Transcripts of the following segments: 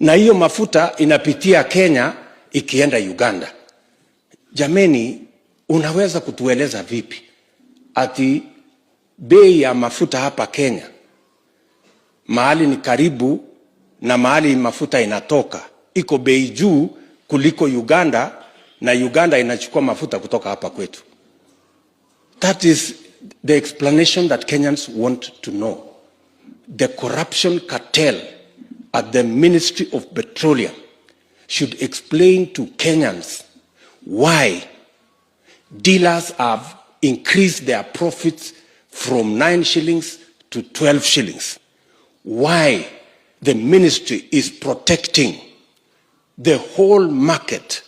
na hiyo mafuta inapitia Kenya ikienda Uganda. Jameni, unaweza kutueleza vipi ati bei ya mafuta hapa Kenya mahali ni karibu na mahali mafuta inatoka iko bei juu kuliko Uganda, na Uganda inachukua mafuta kutoka hapa kwetu? That is the explanation that Kenyans want to know. The corruption cartel at the Ministry of Petroleum should explain to Kenyans why dealers have increased their profits from 9 shillings to 12 shillings. Why the ministry is protecting the whole market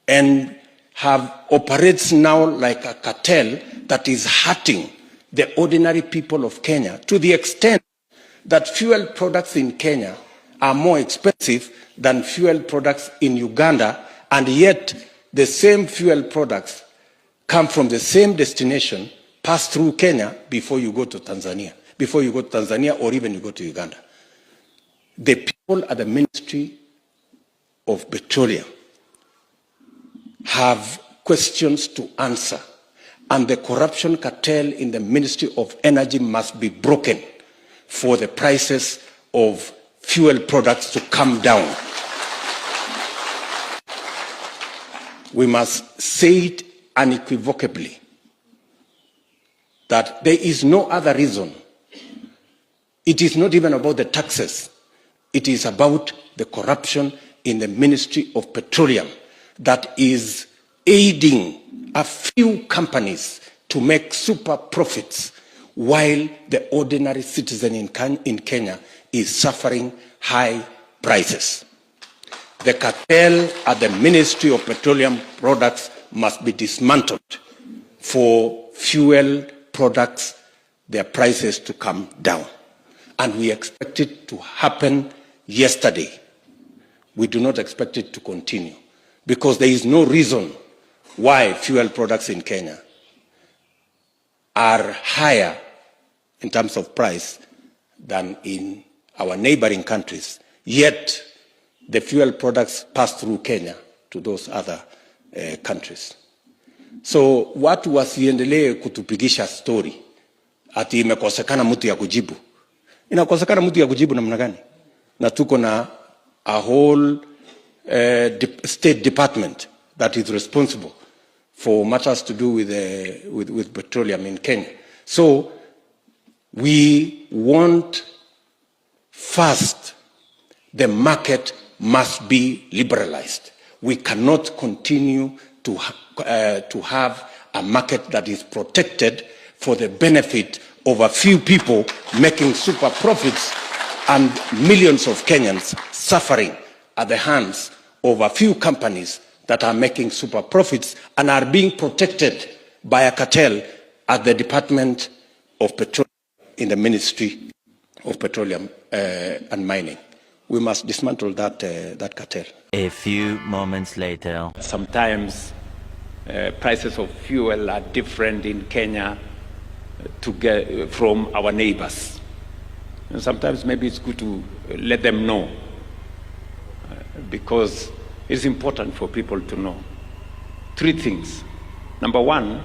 and operates now like a cartel that is hurting the ordinary people of Kenya, to the extent that fuel products in Kenya are more expensive than fuel products in Uganda, and yet the same fuel products come from the same destination, pass through Kenya before you go to Tanzania, or even you go to Uganda. The people at the Ministry of Petroleum have questions to answer, and the corruption cartel in the Ministry of Energy must be broken for the prices of fuel products to come down. We must say it unequivocally that there is no other reason. It is not even about the taxes. It is about the corruption in the Ministry of Petroleum that is aiding a few companies to make super profits, while the ordinary citizen in Kenya is suffering high prices. The cartel at the Ministry of Petroleum Products must be dismantled for fuel products, their prices to come down. And we expect it to happen yesterday. We do not expect it to continue, because there is no reason why fuel products in Kenya are higher in terms of price than in our neighboring countries, yet the fuel products pass through Kenya to those other countries. So watu wasiendelee kutupigisha story ati imekosekana mtu ya kujibu. Inakosekana mtu ya kujibu namna gani? Na tuko na a whole state department that is responsible for matters to do with petroleum in Kenya. So we want, first, the market must be liberalized. We cannot continue to have a market that is protected for the benefit of a few people making super profits and millions of Kenyans suffering at the hands of a few companies that are making super profits and are being protected by a cartel at the Department of Petroleum in the Ministry of Petroleum and Mining. We must dismantle that cartel. A few moments later. Sometimes prices of fuel are different in Kenya from our neighbors. And sometimes maybe it's good to let them know, because it's important for people to know. 3 things. Number 1,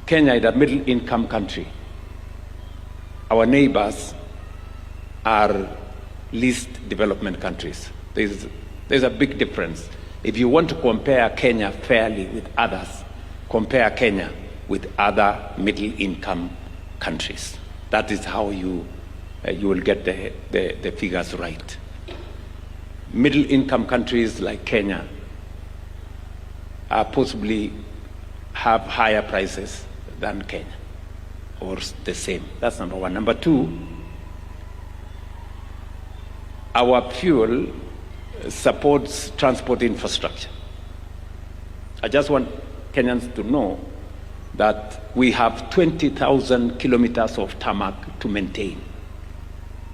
Kenya is a middle-income country. Our neighbors are least development countries. There's a big difference. If you want to compare Kenya fairly with others, compare Kenya with other middle-income countries. That is how you will get the figures right. Middle-income countries like Kenya are possibly have higher prices than Kenya, or the same. That's number 1. Number 2, our fuel supports transport infrastructure. I just want Kenyans to know that we have 20,000 kilometers of tarmac to maintain,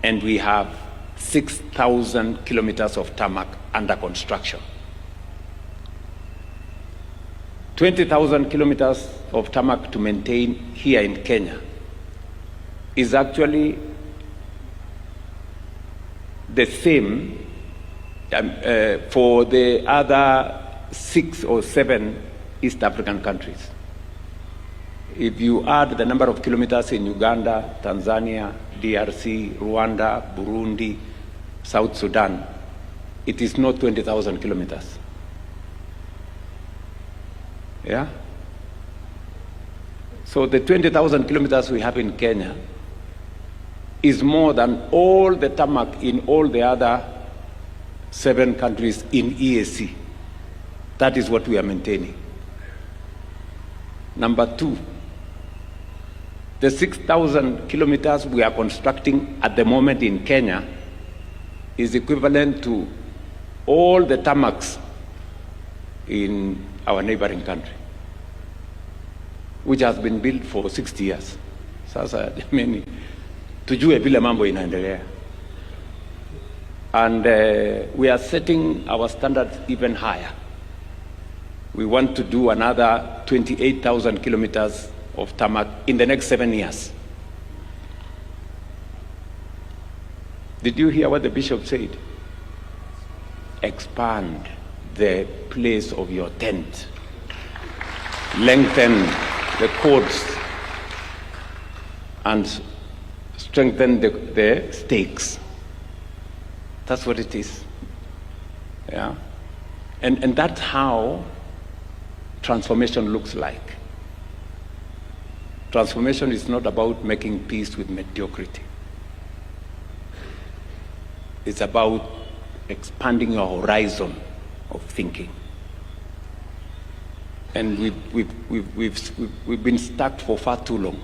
and we have 6,000 kilometers of tarmac under construction. 20,000 kilometers of tarmac to maintain here in Kenya is actually the same for the other 6 or 7 East African countries. If you add the number of kilometers in Uganda, Tanzania, DRC, Rwanda, Burundi, South Sudan, it is not 20,000 kilometers. Yeah? So the 20,000 kilometers we have in Kenya is more than all the tarmac in all the other 7 countries in EAC. That is what we are maintaining. Number 2, the 6,000 kilometers we are constructing at the moment in Kenya is equivalent to all the tarmacs in our neighboring country, which has been built for 60 years. Sasa jameni, tujue vile mambo inaendelea. And we are setting our standards even higher. We want to do another 28,000 kilometers of tarmac in the next 7 years. Did you hear what the bishop said? Expand the place of your tent. Lengthen the cords and strengthen the stakes. That's what it is. Yeah? And that's how transformation looks like. Transformation is not about making peace with mediocrity. It's about expanding your horizon of thinking. And we've been stuck for far too long.